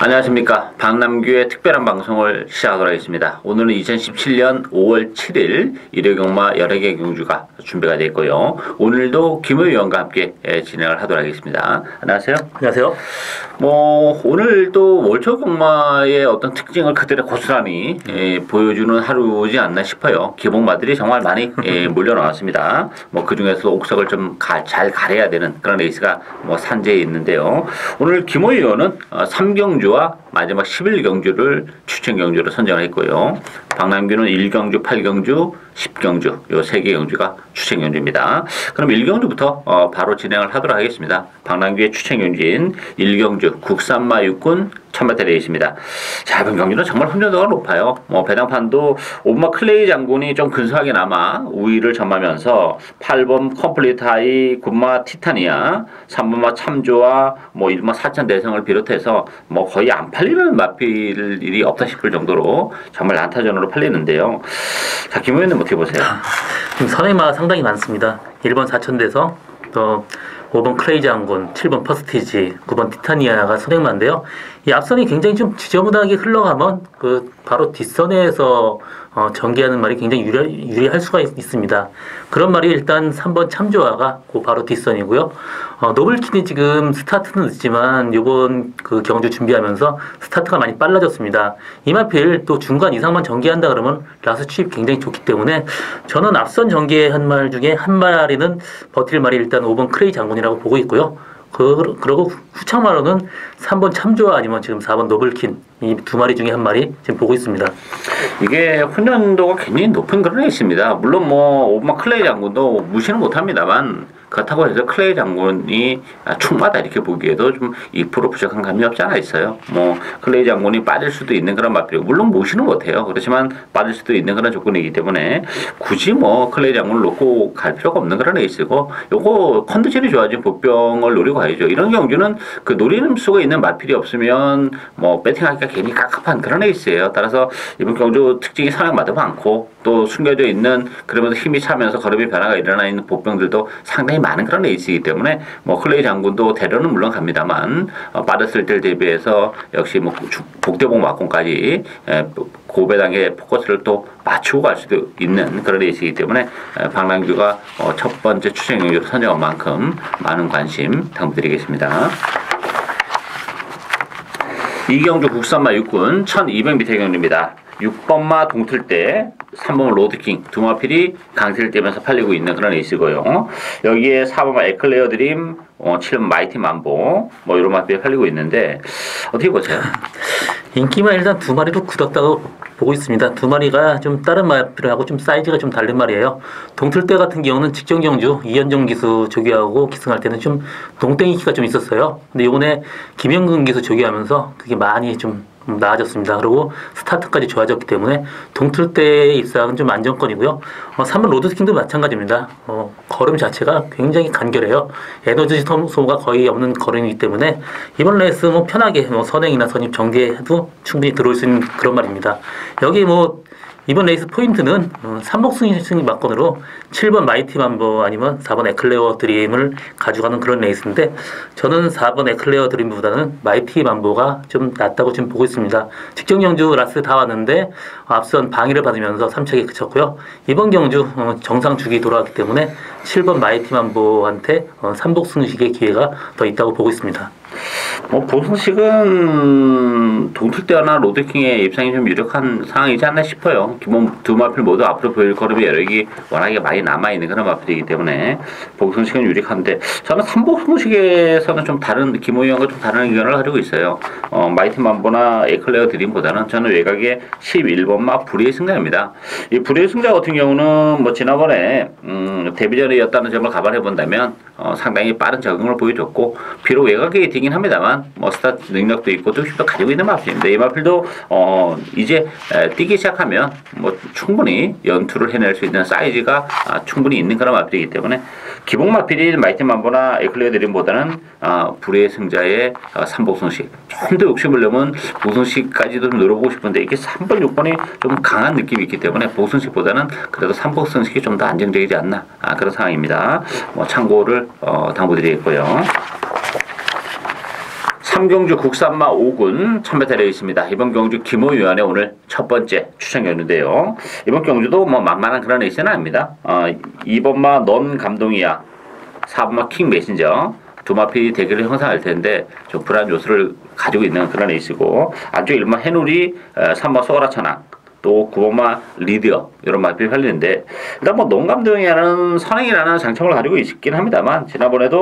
안녕하십니까. 박남규의 특별한 방송을 시작하도록 하겠습니다. 오늘은 2017년 5월 7일 일요경마 여러 개 경주가 준비가 되어 있고요. 오늘도 김 의원과 함께 진행을 하도록 하겠습니다. 안녕하세요. 안녕하세요. 오늘도 월초경마의 어떤 특징을 그대로 고스란히 보여주는 하루지 않나 싶어요. 기복마들이 정말 많이 몰려 나왔습니다. 그 중에서 옥석을 좀 잘 가려야 되는 그런 레이스가 산재에 있는데요. 오늘 김 의원은 3경주와 마지막 11경주를 추천 경주로 선정을 했고요. 박남규는 1경주, 8경주, 10경주 요 3개 경주가 추천 경주입니다. 그럼 1경주부터 바로 진행을 하도록 하겠습니다. 박남규의 추천 경주인 1경주 국산마 육군 1000m 레이스입니다. 자, 이번 경기는 정말 혼전도가 높아요. 배당판도 5번 클레이 장군이 좀 근소하게 남아 우위를 점하면서 8번 컴플리트 하이, 9번 티타니아, 3번마 참조와 1번 사천 대성을 비롯해서 거의 안 팔리는 마필 일이 없다 싶을 정도로 정말 난타전으로 팔리는데요. 자, 김 의원님 어떻게 보세요? 지금 선행마가 상당히 많습니다. 1번 사천대성, 또 5번 크레이 장군, 7번 퍼스티지, 9번 티타니아가 선행마인데요. 이 앞선이 굉장히 좀 지저분하게 흘러가면 바로 뒷선에서 전개하는 말이 굉장히 유리할 수가 있습니다. 그런 말이 일단 3번 참조화가 바로 뒷선이고요. 노블킨이 지금 스타트는 늦지만 요번 경주 준비하면서 스타트가 많이 빨라졌습니다. 이마필 또 중간 이상만 전개한다 그러면 라스 추입 굉장히 좋기 때문에 저는 앞선 전개한 말 중에 한 마리는 버틸 말이 일단 5번 크레이 장군이라고 보고 있고요. 그러고 후창마로는 3번 참조와 아니면 지금 4번 노블킨 이 두 마리 중에 한 마리 지금 보고 있습니다. 이게 훈련도가 굉장히 높은 그런 레이스입니다. 물론 5번 클레이 장군도 무시는 못합니다만 그렇다고 해서 클레이 장군이 충마다 이렇게 보기에도 좀 2% 부족한 감이 없지 않아 있어요. 클레이 장군이 빠질 수도 있는 그런 맛이고 물론 무시는 못해요. 그렇지만 빠질 수도 있는 그런 조건이기 때문에 굳이 클레이 장군을 놓고 갈 필요가 없는 그런 레이스고 요거 컨디션이 좋아진 복병을 노리고 가야죠. 이런 경주는 노리는 수가 있는 마필이 없으면 배팅하기가 괜히 깝깝한 그런 레이스예요. 따라서 이번 경주 특징이 선행마도 많고 또 숨겨져 있는 그러면서 힘이 차면서 걸음의 변화가 일어나 있는 복병들도 상당히 많은 그런 레이스이기 때문에 클레이 장군도 대련은 물론 갑니다만 빠졌을 때를 대비해서 역시 복대복 막공까지 고배당의 포커스를 또 맞추고 갈 수도 있는 그런 레이스이기 때문에 박남규가 첫 번째 추천 경주로 선정한 만큼 많은 관심 당부드리겠습니다. 이경주 국산마 육군 1200m 경주입니다. 6번마 동틀대, 3번 로드킹 두 마필이 강세를 띠면서 팔리고 있는 그런 레이스고요. 여기에 4번마 에클레어 드림, 7번 마이티 만보 이런 마필이 팔리고 있는데 어떻게 보세요? 인기만 일단 두 마리로 굳었다고 보고 있습니다. 두 마리가 좀 다른 마필하고 좀 사이즈가 좀 다른 말이에요. 동틀대 같은 경우는 직전 경주 이현정 기수 조교하고 기승할 때는 좀 동땡이기가 좀 있었어요. 근데 이번에 김영근 기수 조교하면서 그게 많이 좀 나아졌습니다. 그리고 스타트까지 좋아졌기 때문에 동틀대의 입상은 좀 안정권이고요. 3번 로드스킹도 마찬가지입니다. 걸음 자체가 굉장히 간결해요. 에너지 소모가 거의 없는 걸음이기 때문에 이번 레이스 편하게 선행이나 선입 정지해도 충분히 들어올 수 있는 그런 말입니다. 여기 이번 레이스 포인트는 삼복승이 막건으로 7번 마이티 만보 아니면 4번 에클레어 드림을 가져가는 그런 레이스인데 저는 4번 에클레어 드림보다는 마이티 만보가 좀 낫다고 지금 보고 있습니다. 직전 경주 라스 다 왔는데 앞선 방위를 받으면서 3착에 그쳤고요. 이번 경주 정상 주기 돌아왔기 때문에 7번 마이티 만보한테 삼복승식의 기회가 더 있다고 보고 있습니다. 보승식은 동틀대나 로드킹의 입상이 좀 유력한 상황이지 않나 싶어요. 기본 두 마필 모두 앞으로 보일 걸음의 여력이 워낙에 많이 남아있는 그런 마필이기 때문에 보승식은 유력한데 저는 3보승식에서는 좀 다른 김호영과 좀 다른 의견을 가지고 있어요. 마이티 만보나 에클레어 드림보다는 저는 외곽의 11번마 불의의 승자입니다. 이 불의의 승자 같은 경우는 지난번에 데뷔전이었다는 점을 감안해 본다면 상당히 빠른 적응을 보여줬고 비록 외곽에 뛰긴 합니다만 스타트 능력도 있고 뚝심도 가지고 있는 마필입니다. 이 마필도 이제 뛰기 시작하면 충분히 연투를 해낼 수 있는 사이즈가 충분히 있는 그런 마필이기 때문에 기본 마필인 마이티 만보나 에클레어 드림보다는 불의의 승자의 삼복승식 좀 더 욕심을 내면 보승식까지도 좀 노려보고 싶은데 이게 3번 6번이 좀 강한 느낌이 있기 때문에 보승식보다는 그래도 삼복승식이 좀 더 안정적이지 않나 그런 상황입니다. 참고를 당부드리겠고요. 삼경주 국산마 5군 참배달에 있습니다. 이번 경주 김호유한의 오늘 첫 번째 추천이었는데요. 이번 경주도 뭐 만만한 그런 레이스는 아닙니다. 2번마 넌 감동이야, 4번마 킹 메신저 두 마필이 대결을 형성할 텐데 좀 불안 요소를 가지고 있는 그런 레이스고, 안쪽 1번 해누리, 3번 소라천왕, 또 9번마 리디어 이런 마필이 팔리는데, 일단 뭐 농감동이라는 선행이라는 장점을 가지고 있긴 합니다만, 지난번에도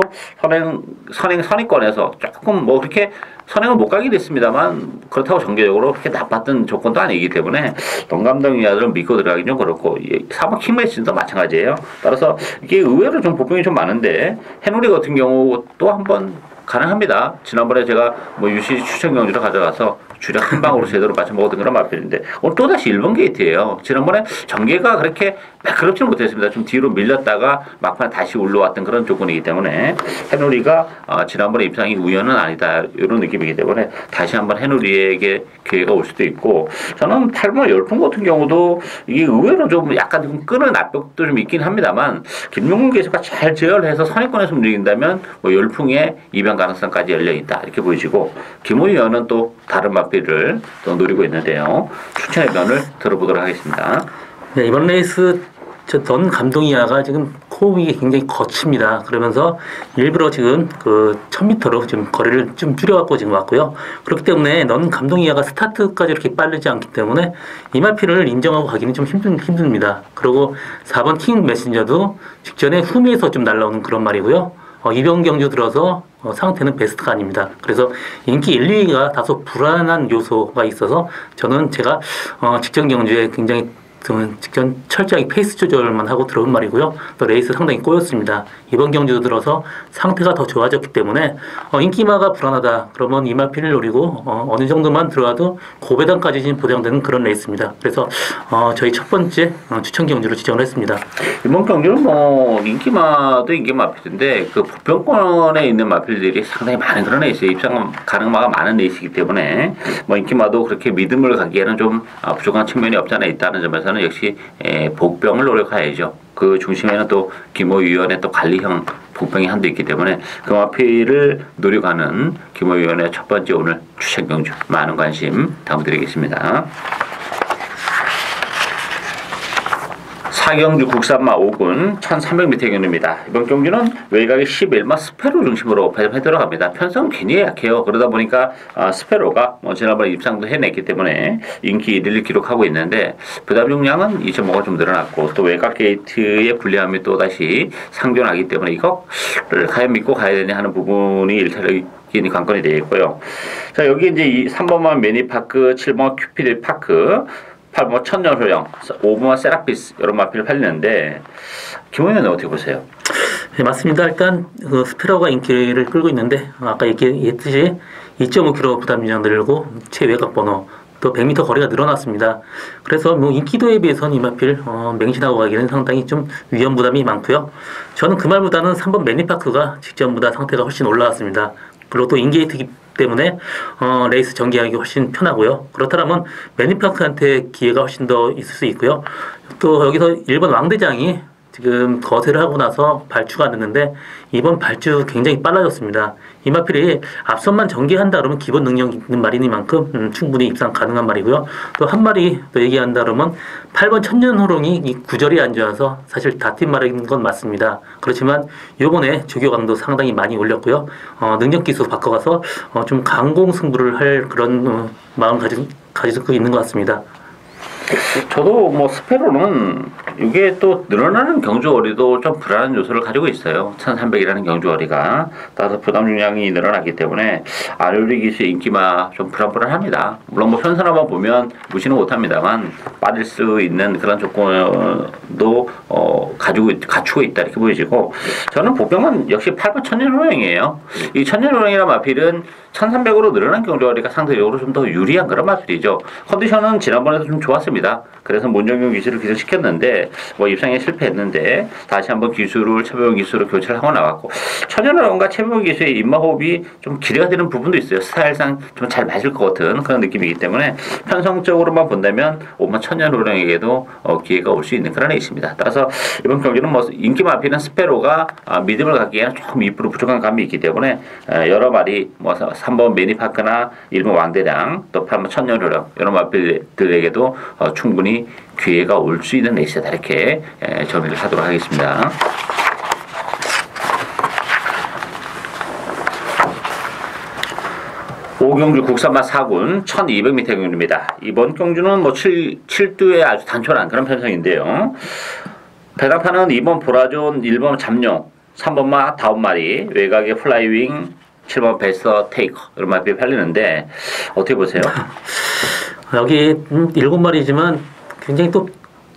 선행권에서 조금 뭐 그렇게 선행을 못 가긴 했습니다만, 그렇다고 전개적으로 그렇게 나빴던 조건도 아니기 때문에 농감동이야를 믿고 들어가긴 좀 그렇고, 4번 킹메신도 마찬가지예요. 따라서 이게 의외로 좀 보병이 좀 많은데, 해누리 같은 경우 또 한번 가능합니다. 지난번에 제가 뭐 유시 추천 경주를 가져가서 주력 한 방으로 제대로 맞춰 먹었던 그런 마필인데, 오늘 또다시 1번 게이트예요. 지난번에 전개가 그렇게 매끄럽지는 못했습니다. 좀 뒤로 밀렸다가 막판에 다시 올라왔던 그런 조건이기 때문에, 해누리가 지난번에 입상이 우연은 아니다 이런 느낌이기 때문에 다시 한번 해누리에게 기회가 올 수도 있고, 저는 8번 열풍 같은 경우도 이게 의외로 좀 약간 좀 끄는 압력도 좀 있긴 합니다만, 김용훈 기수가 잘 제어해서 선행권에서 움직인다면 뭐 열풍의 이변 가능성까지 열려 있다 이렇게 보이시고, 김호유는 또 다른 마필을 또 노리고 있는데요. 추천의 변을 들어보도록 하겠습니다. 네, 이번 레이스 던 감동이야가 지금 코업이 굉장히 거칩니다. 그러면서 일부러 지금 그 1000m로 좀 거리를 좀 줄여갖고 지금 왔고요. 그렇기 때문에 넌 감동이야가 스타트까지 이렇게 빠르지 않기 때문에 이 마필을 인정하고 가기는 좀 힘듭니다. 그리고 4번 킹 메신저도 직전에 후미에서 좀 날라오는 그런 말이고요. 이번 경주 들어서 상태는 베스트가 아닙니다. 그래서 인기 1, 2위가 다소 불안한 요소가 있어서 저는 제가 직전 경주에 굉장히 직전 철저하게 페이스 조절만 하고 들어온 말이고요. 또 레이스 상당히 꼬였습니다. 이번 경주도 들어서 상태가 더 좋아졌기 때문에 인기마가 불안하다 그러면 이 마필을 노리고 어느 정도만 들어가도 고배당까지 지금 보장되는 그런 레이스입니다. 그래서 저희 첫 번째 추천 경주로 지정을 했습니다. 이번 경주는 뭐 인기마도 인기 마필인데 그 보편권에 있는 마필들이 상당히 많은 그런 레이스에 입상 가능마가 많은 레이스이기 때문에 뭐 인기마도 그렇게 믿음을 가기에는 좀 부족한 측면이 없지 않아 있다는 점에서는 역시 복병을 노력해야죠. 그 중심에는 또 김호위원의 또 관리형 복병이 한도 있기 때문에 그 마필을 노려가는 김호위원의 첫 번째 오늘 추천 경주 많은 관심 부탁드리겠습니다. 사경주 국산마 5군 1300m 경주입니다. 이번 경주는 외곽이 11마 스페로 중심으로 배정해 들어갑니다. 편성은 굉장히 약해요. 그러다 보니까 스페로가 지난번에 입상도 해냈기 때문에 인기 1위를 기록하고 있는데, 부담 용량은 2.5가 좀 늘어났고, 또 외곽 게이트의 불리함이 또다시 상존하기 때문에 이거를 과연 믿고 가야 되냐 하는 부분이 일차적인 관건이 되어 있고요. 자, 여기 이제 3번만 매니파크, 7번 큐피드 파크, 8번 천년소령, 5번 세라피스 이런 마필을 팔리는데, 김호현은 어떻게 보세요? 네, 맞습니다. 일단 그 스페러가 인기를 끌고 있는데, 아까 얘기했듯이 2.5km 부담량 늘고 최외곽 번호, 또 100m 거리가 늘어났습니다. 그래서 뭐 인기도에 비해서는 이 마필 맹신하고 가기는 상당히 좀 위험 부담이 많고요. 저는 그 말보다는 3번 매니파크가 직전보다 상태가 훨씬 올라왔습니다. 그리고 또 인게이트기 때문에 레이스 전개하기 훨씬 편하고요. 그렇다면 매니파크한테 기회가 훨씬 더 있을 수 있고요. 또 여기서 1번 왕대장이 지금 거세를 하고 나서 발주가 됐는데, 이번 발주 굉장히 빨라졌습니다. 이 마필이 앞선만 전개한다 그러면 기본 능력 있는 말이니만큼 충분히 입상 가능한 말이고요. 또 한 마리 더 얘기한다 그러면 8번 천년호롱이 이 구절이 안 좋아서 사실 다팀 말인 건 맞습니다. 그렇지만 요번에 조교강도 상당히 많이 올렸고요. 능력 기수 바꿔가서 좀 강공 승부를 할 그런 마음 가지고 있는 것 같습니다. 저도 뭐 스페로는 이게 또 늘어나는 경주거리도 좀 불안한 요소를 가지고 있어요. 1300이라는 경주거리가 따라서 부담 중량이 늘어나기 때문에 아르리 기수의 인기가 좀 불안합니다. 물론 뭐 편선화만 보면 무시는 못합니다만 빠질 수 있는 그런 조건도 갖추고 있다 이렇게 보여지고, 저는 복병은 역시 8번 천년호령이에요. 이 천년호령이라는 마필은 1300으로 늘어난 경주거리가 상대적으로 좀 더 유리한 그런 마필이죠. 컨디션은 지난번에도 좀 좋았습니다. 그래서 문정용 기수를 기술시켰는데 뭐 입상에 실패했는데 다시 한번 기수를 최병호 기수로 교체를 하고 나왔고 천연어랑과 최병호 기수의 입마호흡이 좀 기대가 되는 부분도 있어요. 스타일상 좀 잘 맞을 것 같은 그런 느낌이기 때문에 편성적으로만 본다면 오만 천연어랑에게도 기회가 올 수 있는 그런 레이스입니다. 따라서 이번 경기는 뭐 인기 마피는 스페로가 믿음을 갖기에는 조금 2% 부족한 감이 있기 때문에 여러 마리 뭐 3번 매니파크나 1번 왕대량 또 8번 천연어랑 여러 마피들에게도 충분히 기회가 올 수 있는 레이스다 이렇게 정리를 하도록 하겠습니다. 오경주 국산마 4군 1200m 경주입니다. 이번 경주는 뭐 7두의 아주 단촐한 그런 편성인데요. 배당판은 2번 보라존, 1번 잠룡, 3번마 5마리, 외곽의 플라이윙, 7번 베서 테이커 이런 마필이 팔리는데 어떻게 보세요? 여기 7마리지만 굉장히 또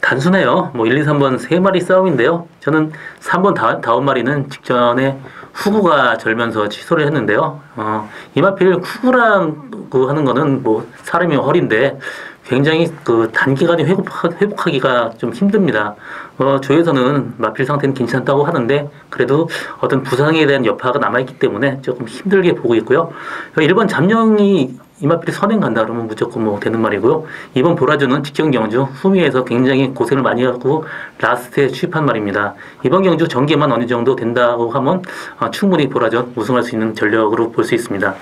단순해요. 뭐 1, 2, 3번 3마리 싸움인데요. 저는 3번 5마리는 직전에 후구가 절면서 취소를 했는데요. 이마필 후구랑 하는 거는 뭐 사람이 허리인데 굉장히 그 단기간에 회복하기가 좀 힘듭니다. 조에서는 마필 상태는 괜찮다고 하는데 그래도 어떤 부상에 대한 여파가 남아있기 때문에 조금 힘들게 보고 있고요. 1번 잠룡이 이마필이 선행 간다 그러면 무조건 뭐 되는 말이고요. 이번 보라주는 직전 경주 후미에서 굉장히 고생을 많이 하고 라스트에 취입한 말입니다. 이번 경주 전개만 어느 정도 된다고 하면 충분히 보라전 우승할 수 있는 전력으로 볼 수 있습니다.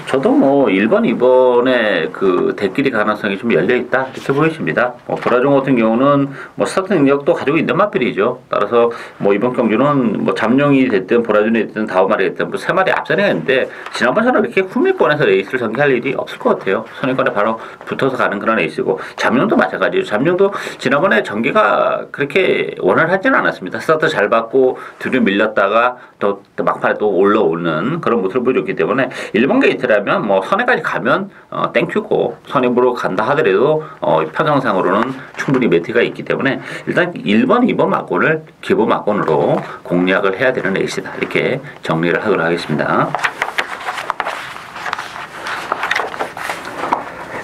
저도 뭐 1번, 2번의 그 대끼리 가능성이 좀 열려있다 이렇게 보여집니다. 보라종 같은 경우는 뭐 스타트 능력도 가지고 있는 마필이죠. 따라서 뭐 이번 경주는 뭐 잠룡이 됐든 보라존이 됐든 다우마리 됐든 뭐 3마리 앞선에 있는데 지난번처럼 이렇게 후밀권에서 레이스를 전개할 일이 없을 것 같아요. 선행권에 바로 붙어서 가는 그런 레이스고 잠룡도 마찬가지죠. 잠룡도 지난번에 전개가 그렇게 원활하지는 않았습니다. 스타트 잘 받고 뒤로 밀렸다가 또 막판에 또 올라오는 그런 모습을 보여줬기 때문에 1번 게이트라면 뭐 선행까지 가면 땡큐고 선행으로 간다 하더라도 편성상으로는 충분히 매트가 있기 때문에 일단 1번, 2번 막권을 기본 막권으로 공략을 해야 되는 레이스다 이렇게 정리를 하도록 하겠습니다.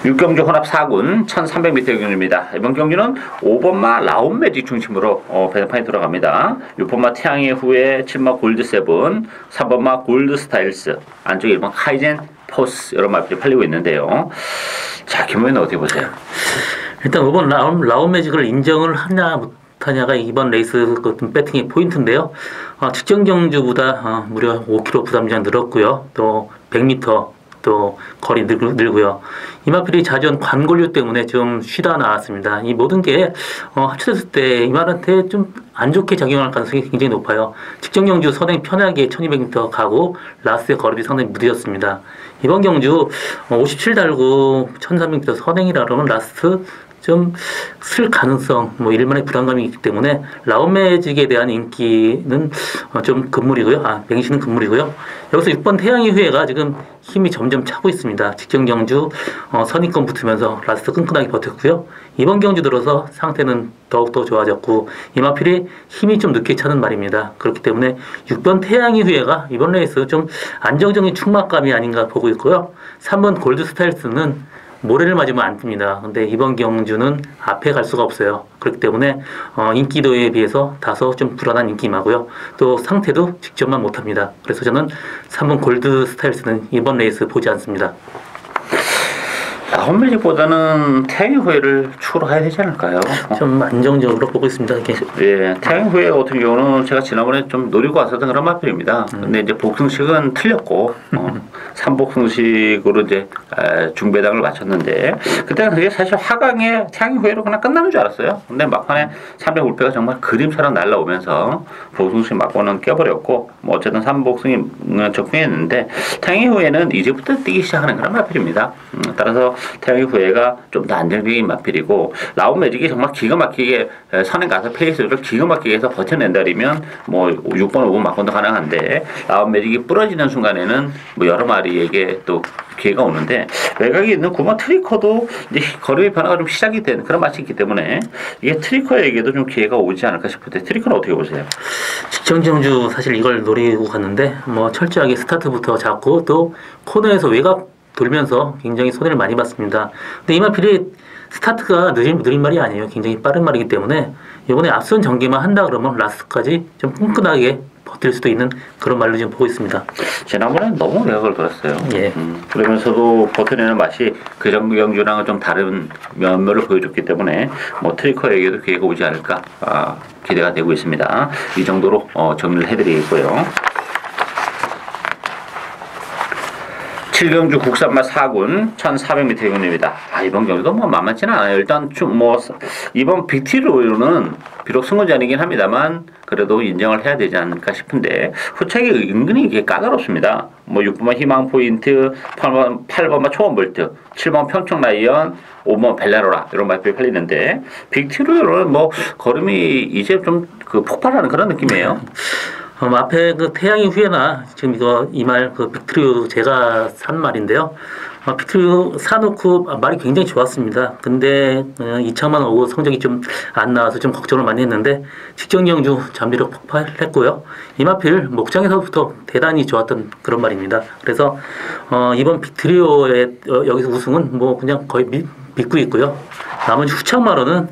육경주 혼합 4군 1300m 경주입니다. 이번 경주는 5번마 라운 매직 중심으로 배당판이 들어갑니다. 6번마 태양의 후에 7번마 골드 세븐, 3번마 골드 스타일스, 안쪽에 1번 카이젠 포스 여러 마필이 팔리고 있는데요. 자, 김호연은 어떻게 보세요? 일단 5번 라운 매직을 인정을 하냐 못하냐가 이번 레이스 배팅의 포인트인데요. 측정 경주보다 무려 5km 부담량 늘었고요. 또 100m 또 거리 늘고요. 이마필이 자전 관골류 때문에 좀 쉬다 나왔습니다. 이 모든 게 합쳐졌을 때 이마한테 좀 안 좋게 작용할 가능성이 굉장히 높아요. 직전 경주 선행 편하게 1200m 가고 라스트의 거리비 상당히 무디었습니다. 이번 경주 57 달고 1300m 선행이라 그러면 라스트 좀 쓸 가능성, 뭐 일만의 부담감이 있기 때문에 라운매직에 대한 인기는 좀 금물이고요. 맹신은 금물이고요. 여기서 6번 태양의 후예가 지금 힘이 점점 차고 있습니다. 직전 경주 선입권 붙으면서 라스트 끈끈하게 버텼고요. 이번 경주 들어서 상태는 더욱더 좋아졌고 이마필이 힘이 좀 늦게 차는 말입니다. 그렇기 때문에 6번 태양의 후예가 이번 레이스 좀 안정적인 충막감이 아닌가 보고 있고요. 3번 골드 스타일스는 모래를 맞으면 안 뜹니다. 근데 이번 경주는 앞에 갈 수가 없어요. 그렇기 때문에 인기도에 비해서 다소 좀 불안한 인기마고요. 또 상태도 직접만 못합니다. 그래서 저는 3번 골드 스타일스는 이번 레이스 보지 않습니다. 라운매직보다는 태양의 후예를 추구로 해야 되지 않을까요? 좀 안정적으로 보고 있습니다. 이게. 예, 태양의 후예 같은 경우는 제가 지난번에 좀 노리고 왔었던 그런 마필입니다. 근데 이제 복승식은 틀렸고, 3복승식으로 이제 중배당을 마쳤는데, 그때는 그게 사실 하강에 태양의 후예로 그냥 끝나는 줄 알았어요. 근데 막판에 300울패가 정말 그림처럼 날라오면서 복승식 막고는 깨버렸고, 뭐 어쨌든 3복승이 적중했는데, 태양의 후예는 이제부터 뛰기 시작하는 그런 마필입니다. 따라서 태양의 후예가 좀 더 안정적인 마필이고 라운 매직이 정말 기가 막히게 선행 가서 페이스를 기가 막히게 해서 버텨낸다면 뭐 6번, 5번 막건도 가능한데 라운 매직이 부러지는 순간에는 뭐 여러 마리에게 또 기회가 오는데 외곽에 있는 9번 트리커도 이제 거리 변화가 좀 시작이 된 그런 맛이 있기 때문에 이게 트리커에게도 좀 기회가 오지 않을까 싶은데 트리커는 어떻게 보세요? 직전 경주 사실 이걸 노리고 갔는데 뭐 철저하게 스타트부터 잡고 또 코너에서 외곽 돌면서 굉장히 손해를 많이 봤습니다. 근데 이마필이 스타트가 느린 말이 아니에요. 굉장히 빠른 말이기 때문에 이번에 앞선 전개만 한다 그러면 라스트까지 좀 끈끈하게 버틸 수도 있는 그런 말로 지금 보고 있습니다. 지난번에 너무 외곽을 걸었어요. 예. 그러면서도 버텨내는 맛이 그 전국 경주랑은 좀 다른 면모를 보여줬기 때문에 뭐 트리커에게도 기회가 오지 않을까 기대가 되고 있습니다. 이 정도로 정리를 해드리고요. 7경주 국산마 4군 1400m 경주입니다. 이번 경주도 뭐 만만치는 않아요. 일단 좀 이번 빅티로는 비록 승부전이긴 합니다만 그래도 인정을 해야 되지 않을까 싶은데 후착이 은근히 이게 까다롭습니다. 뭐 6번마 희망 포인트, 8번마 초원 볼트, 7번 평청 라이언, 5번 벨라로라 이런 말들이 팔리는데 빅티로는 뭐 걸음이 이제 좀 그 폭발하는 그런 느낌이에요. 앞에 그 태양의 후예나 지금 이 말 그 빅트리오 제가 산 말인데요. 빅트리오 사놓고 말이 굉장히 좋았습니다. 근데 2차만 오고 성적이 좀 안 나와서 좀 걱정을 많이 했는데 직전 경주 잠재력 폭발했고요. 이마필 목장에서부터 대단히 좋았던 그런 말입니다. 그래서 이번 빅트리오의 여기서 우승은 뭐 그냥 거의 믿고 있고요. 나머지 후창마로는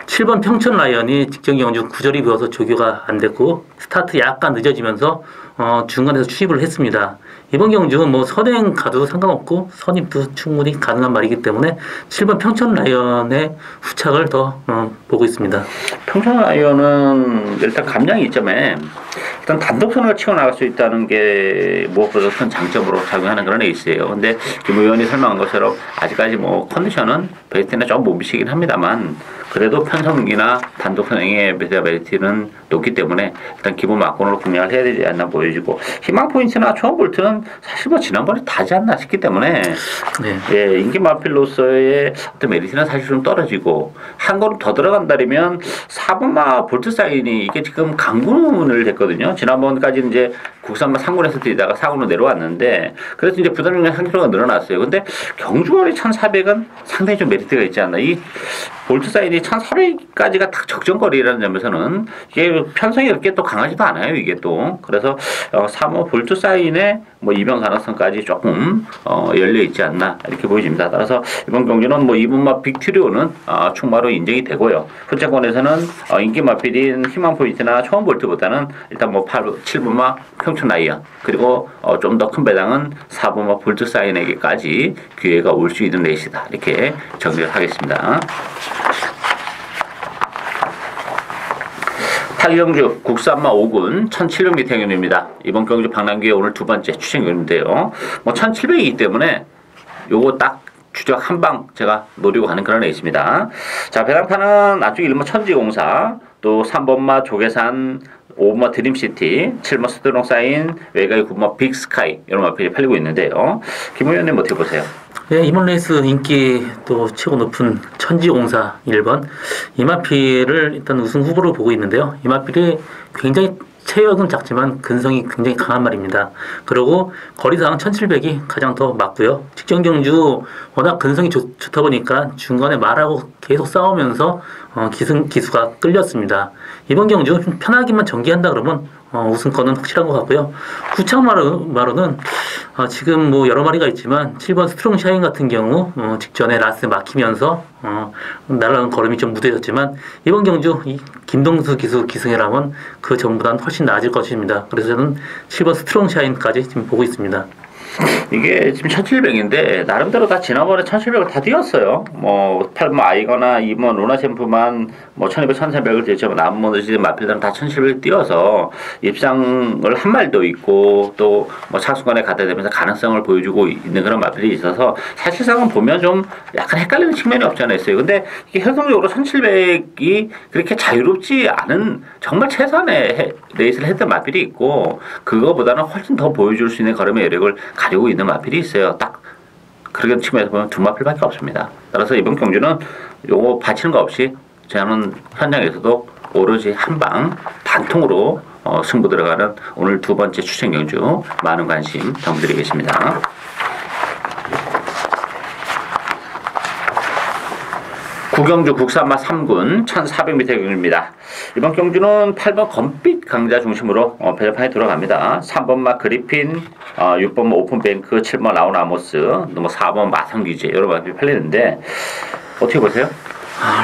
7번 평촌 라이언이 직전 경주 구절이 비어서 조교가 안 됐고 스타트 약간 늦어지면서 중간에서 추입을 했습니다. 이번 경주는 뭐 선행 가도 상관없고 선입도 충분히 가능한 말이기 때문에 7번 평촌 라이언의 후착을 더 보고 있습니다. 평촌 라이언은 일단 감량이 있자면 일단 단독선을 치고 나갈 수 있다는 게 무엇보다 큰 장점으로 작용하는 그런 에이스예요. 근데 김 의원이 설명한 것처럼 아직까지 뭐 컨디션은 베스트나 좀 못 미치긴 합니다만 그래도 편성기나 단독선행의 메리트는 높기 때문에 일단 기본 막권으로 공략을 해야 되지 않나 보여지고 희망 포인트나 초원 볼트는 사실 뭐 지난번에 다지 않나 싶기 때문에 예, 인기 마필로서의 어떤 메리트는 사실 좀 떨어지고 한 걸음 더 들어간다면 4번마 볼트 사인이 이게 지금 강군을 했거든요. 지난번까지는 이제 국산마 3군에서 뛰다가 4군으로 내려왔는데 그래서 이제 부담력이 한 킬로가 늘어났어요. 근데 경주거리 1400은 상당히 좀 메리트가 있지 않나. 이 볼트 사인이 1400까지가 딱 적정거리라는 점에서는 이게 편성이 그렇게 또 강하지도 않아요. 이게 또 그래서 3호 볼트 사인의 뭐 이변 가능성까지 조금 열려 있지 않나 이렇게 보여집니다. 따라서 이번 경주는 뭐 2분마 빅트리오는 충마로 인정이 되고요. 후차권에서는 인기 마필인 희망 포인트나 초원 볼트보다는 일단 뭐 7분마 평촌 라이언 그리고 좀 더 큰 배당은 4분마 볼트 사인에게까지 기회가 올 수 있는 레이스다 이렇게 정리를 하겠습니다. 8경주 국산마 5군 1700m 경주입니다. 이번 경주 박람기에 오늘 두 번째 추천 경주인데요. 뭐 1700이기 때문에 요거 딱 주적 한 방 제가 노리고 가는 그런 레이스입니다. 자, 배당판은 안쪽 1번 천지공사, 또 3번마 조계산, 5번마 드림시티, 7번 스트롱 사인, 외곽의 9번마 빅스카이 이런 마필이 팔리고 있는데요. 김 의원님 어떻게 보세요? 네, 이번 레이스 인기 또 최고 높은 천지공사 1번 이마필을 일단 우승 후보로 보고 있는데요. 이마필이 굉장히 체력은 작지만 근성이 굉장히 강한 말입니다. 그리고 거리상 1700이 가장 더 맞고요. 직전 경주 워낙 근성이 좋다 보니까 중간에 말하고 계속 싸우면서 기수가 끌렸습니다. 이번 경주 좀 편하게만 전개한다 그러면 우승권은 확실한 것 같고요. 구창마로는 지금 뭐 여러 마리가 있지만 7번 스트롱 샤인 같은 경우 직전에 라스 막히면서 날아가는 걸음이 좀 무뎌졌지만 이번 경주 이 김동수 기수 기승이라면 그 전보다는 훨씬 나아질 것입니다. 그래서 저는 7번 스트롱 샤인까지 지금 보고 있습니다. 이게 지금 1700인데 나름대로 다 지난번에 1700을 다 뛰었어요. 뭐 8번 아이거나 2번 루나 챔프만 뭐 1200, 1300을 뛰었지만 남은 마필들은 다 1700을 뛰어서 입상을 한 말도 있고 또 뭐 착수간에 갖다 대면서 가능성을 보여주고 있는 그런 마필이 있어서 사실상은 보면 좀 약간 헷갈리는 측면이 없지 않아 있어요. 근데 이게 현실적으로 1700이 그렇게 자유롭지 않은 정말 최선의 레이스를 했던 마필이 있고 그거보다는 훨씬 더 보여줄 수 있는 걸음의 여력을 가지고 있는 마필이 있어요. 딱 그런 측면에서 보면 두 마필밖에 없습니다. 따라서 이번 경주는 요거 바치는 거 없이 저는 현장에서도 오로지 한방 단통으로 승부 들어가는 오늘 두 번째 추천 경주 많은 관심 부탁드리겠습니다. 구경주 국산마 3군 1400m 경주입니다. 이번 경주는 8번 검빛 강자 중심으로 배정판에 들어갑니다. 3번마 그리핀, 6번마 오픈뱅크, 7번 라운 아모스, 4번 마성기제 여러 마필이 팔리는데 어떻게 보세요?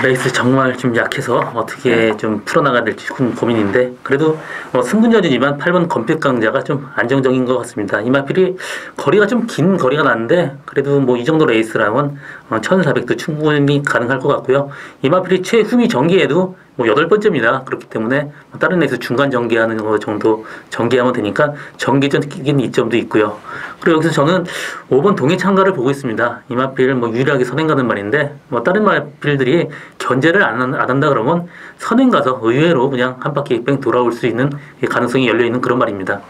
레이스 정말 좀 약해서 어떻게 좀 풀어나가야 될지 고민인데, 그래도 승군전이지만 8번 검빛 강자가 좀 안정적인 것 같습니다. 이 마필이 거리가 좀 긴 거리가 나는데, 그래도 뭐 이 정도 레이스라면 1400도 충분히 가능할 것 같고요. 이 마필이 최후미 전기에도 뭐 8번째입니다. 그렇기 때문에 다른 레이스 중간 전개하는 거 정도 전개하면 되니까 전개적인 이점도 있고요. 그리고 여기서 저는 5번 동해 참가를 보고 있습니다. 이 마필 뭐 유일하게 선행 가는 말인데, 뭐 다른 마필들이 견제를 안 한다 그러면 선행 가서 의외로 그냥 한 바퀴 뺑 돌아올 수 있는 가능성이 열려 있는 그런 말입니다.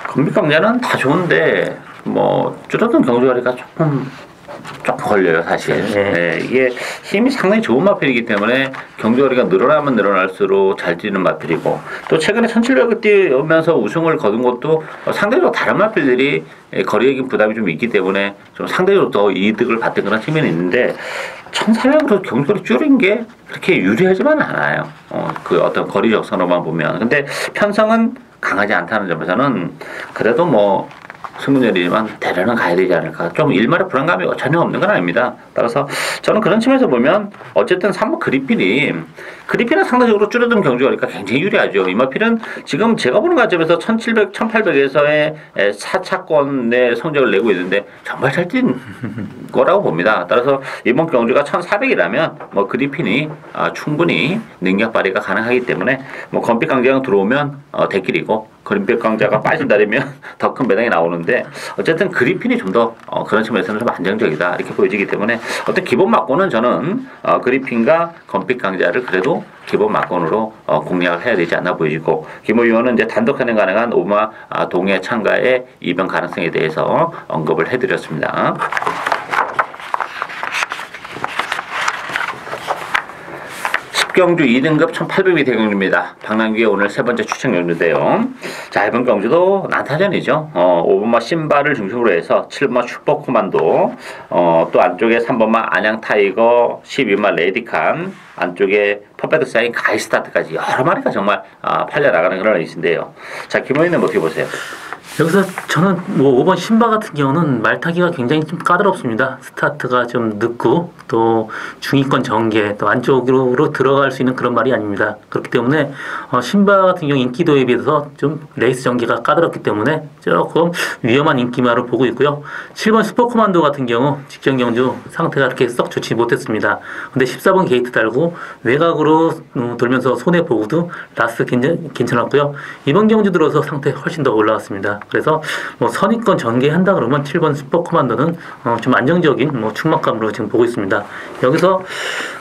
검빛 강자는 다 좋은데 뭐 줄어든 경주거리가 조금 걸려요, 사실. 네, 이게 힘이 상당히 좋은 마필이기 때문에 경주거리가 늘어나면 늘어날수록 잘 뛰는 마필이고, 또 최근에 1700을 뛰면서 우승을 거둔 것도 상대적으로 다른 마필들이 거리적인 부담이 좀 있기 때문에 좀 상대적으로 더 이득을 받는 그런 측면이 있는데, 1400으로 경주거리 줄인 게 그렇게 유리하지만 않아요. 그 어떤 거리적 선호만 보면. 근데 편성은 강하지 않다는 점에서는 그래도 뭐 승부전이지만 대련은 가야 되지 않을까. 좀 일말의 불안감이 전혀 없는 건 아닙니다. 따라서 저는 그런 측면에서 보면 어쨌든 3번 그리핀은 상대적으로 줄어든 경주거리가 굉장히 유리하죠. 이 마필은 지금 제가 보는 관점에서 1700, 1800에서의 4차권의 성적을 내고 있는데 정말 잘 뛴 거라고 봅니다. 따라서 이번 경주가 1400이라면 뭐 그리핀이 충분히 능력 발휘가 가능하기 때문에 뭐 검빛 강자가 들어오면 대길이고, 그린백 강자가 빠진다면 더 큰 배당이 나오는데, 어쨌든 그리핀이 좀 더 그런 측면에서는 좀 안정적이다 이렇게 보여지기 때문에 어떤 기본 막고는 저는 그리핀과 검빛 강자를 그래도 기본 막건으로 공략을 해야 되지 않나 보이고, 김호 의원은 이제 단독 선행 가능한 오마 동해 참가의 이변 가능성에 대해서 언급을 해드렸습니다. 경주 2등급 1800m 경주입니다. 박남규의 오늘 세 번째 추천 경주인데요. 자, 이번 경주도 난타전이죠. 5번마 신바를 중심으로 해서 7번마 슈퍼코만도, 또 안쪽에 3번마 안양타이거, 12번마 레디칸, 안쪽에 퍼펙트 사인 가이스타트까지 여러 마리가 정말 팔려나가는 그런 레이스인데요. 자, 김호희는 어떻게 보세요? 여기서 저는 뭐 5번 신바 같은 경우는 말타기가 굉장히 좀 까다롭습니다. 스타트가 좀 늦고 또 중위권 전개, 또 안쪽으로 들어갈 수 있는 그런 말이 아닙니다. 그렇기 때문에 신바 같은 경우 인기도에 비해서 좀 레이스 전개가 까다롭기 때문에 조금 위험한 인기마로 보고 있고요. 7번 슈퍼코만도 같은 경우 직전 경주 상태가 그렇게 썩 좋지 못했습니다. 근데 14번 게이트 달고 외곽으로 돌면서 손해보고도 라스 괜찮았고요. 이번 경주 들어서 상태 훨씬 더 올라왔습니다. 그래서 뭐 선입권 전개한다 그러면 7번 슈퍼코만도는 좀 안정적인 뭐 충막감으로 지금 보고 있습니다. 여기서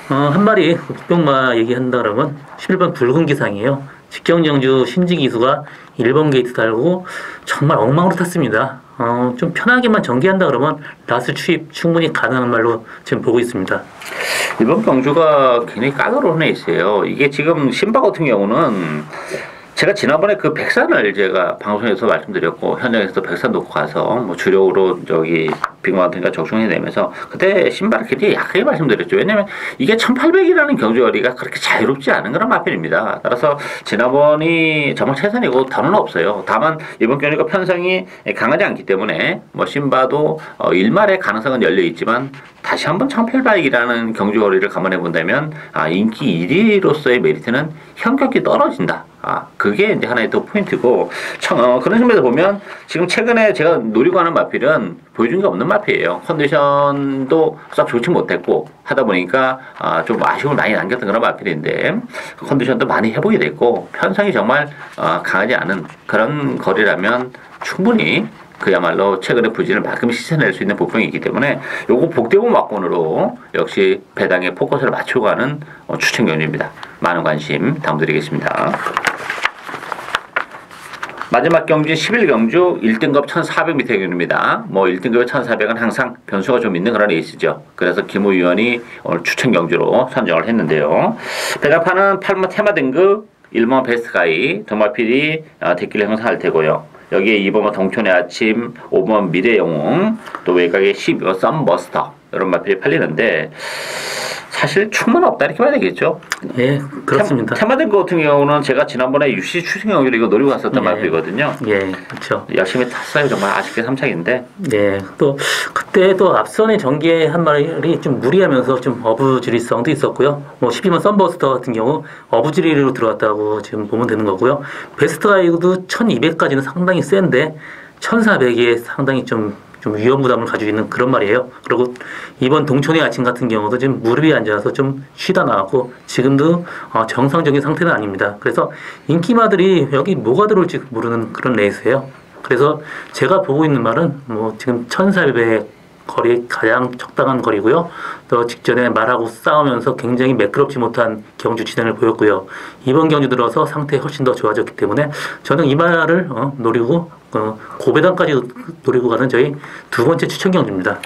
한 마리 국병마 얘기한다 그러면 11번 붉은 기상이에요. 직경정주 신지기수가 1번 게이트 달고 정말 엉망으로 탔습니다. 좀 편하게만 전개한다 그러면 라스 추입 충분히 가능한 말로 지금 보고 있습니다. 이번 경주가 굉장히 까다로운 레이스예요. 이게 지금 신바 같은 경우는 제가 지난번에 그 백산을 제가 방송에서 말씀드렸고, 현장에서도 백산 놓고 가서 뭐 주력으로 저기 빅마운틴과 적중해내면서 그때 신발을 굉장히 약하게 말씀드렸죠. 왜냐면 이게 1800이라는 경주거리가 그렇게 자유롭지 않은 그런 마필입니다. 따라서 지난번이 정말 최선이고 더는 없어요. 다만 이번 경주가 편성이 강하지 않기 때문에 뭐 신바도 일말의 가능성은 열려 있지만, 다시 한번 1800이라는 경주거리를 감안해 본다면 인기 1위로서의 메리트는 현격히 떨어진다. 그게 이제 하나의 또 포인트고, 그런 측면에서 보면 지금 최근에 제가 노리고 하는 마필은 보여준 게 없는 마필이에요. 컨디션도 썩 좋지 못했고 하다 보니까 좀 아쉬움을 많이 남겼던 그런 마필인데, 컨디션도 많이 회복이 됐고 편성이 정말 강하지 않은 그런 거리라면 충분히 그야말로 최근의 부진을 만큼 씻어낼 수 있는 보평이 있기 때문에 요거 복대본 막권으로 역시 배당의 포커스를 맞추고 가는 추천 경주입니다. 많은 관심 부탁드리겠습니다. 마지막 경주 11경주 1등급 1400m 경주입니다. 뭐 1등급 1400은 항상 변수가 좀 있는 그런 레이스죠. 그래서 김호 위원이 오늘 추천 경주로 선정을 했는데요. 배당판은 8번 테마 등급, 1번 베스트가이, 동마필이 대기를 형성할 테고요. 여기에 2번 동촌의 아침, 5번 미래영웅, 또 외곽에 12번 썸버스터 이런 마필이 팔리는데, 사실 충분 없다 이렇게 봐야 되겠죠. 예, 그렇습니다. 테마등 같은 경우는 제가 지난번에 UC 추승 경기를 이거 노리고 갔었단 말이거든요. 예, 그렇죠. 열심히 탔어요. 정말 아쉽게 3착인데. 예, 또 그때 또 앞선의 전개 한 마리 좀 무리하면서 좀 어부지리성도 있었고요. 뭐 12번 썬버스터 같은 경우 어부지리로 들어왔다고 지금 보면 되는 거고요. 베스트 가이드도 1200까지는 상당히 센데 1400에 상당히 좀 위험 부담을 가지고 있는 그런 말이에요. 그리고 이번 동촌의 아침 같은 경우도 지금 무릎에 앉아서 좀 쉬다 나왔고 지금도 정상적인 상태는 아닙니다. 그래서 인기마들이 여기 뭐가 들어올지 모르는 그런 레이스예요. 그래서 제가 보고 있는 말은 뭐 지금 1400 거리 가장 적당한 거리고요. 또 직전에 말하고 싸우면서 굉장히 매끄럽지 못한 경주 진행을 보였고요. 이번 경주 들어서 상태 훨씬 더 좋아졌기 때문에 저는 이 말을 노리고 고배당까지 노리고 가는 저희 두 번째 추천 경주입니다.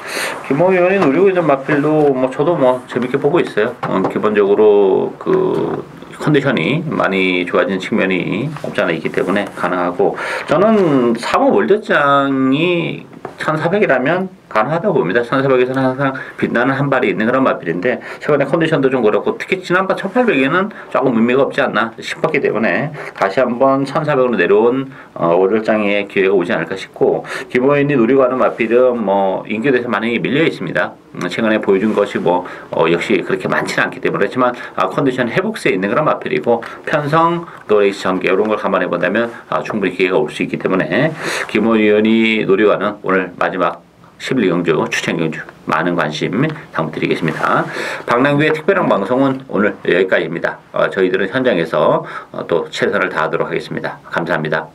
김호 의원이 노리고 있는 마필도 뭐 저도 뭐 재밌게 보고 있어요. 기본적으로 그 컨디션이 많이 좋아진 측면이 없지 않아 있기 때문에 가능하고 저는 3호 월드장이 1400이라면 가능하다고 봅니다. 1400에서는 항상 빛나는 한 발이 있는 그런 마필인데 최근에 컨디션도 좀 그렇고 특히 지난번 1800에는 조금 의미가 없지 않나 싶었기 때문에 다시 한번 1400으로 내려온 월요장의 기회가 오지 않을까 싶고 김호연이 노리고 하는 마필은 뭐 인기도에서 많이 밀려 있습니다. 최근에 보여준 것이 뭐 역시 그렇게 많지는 않기 때문에 그렇지만 컨디션 회복세에 있는 그런 마필이고 편성 또 레이스 전개 이런 걸 감안해 본다면 충분히 기회가 올 수 있기 때문에 김호 의원이 노리고 하는 오늘 마지막 11경주 추천경주 많은 관심 당부드리겠습니다. 박남규의 특별한 방송은 오늘 여기까지입니다. 저희들은 현장에서 또 최선을 다하도록 하겠습니다. 감사합니다.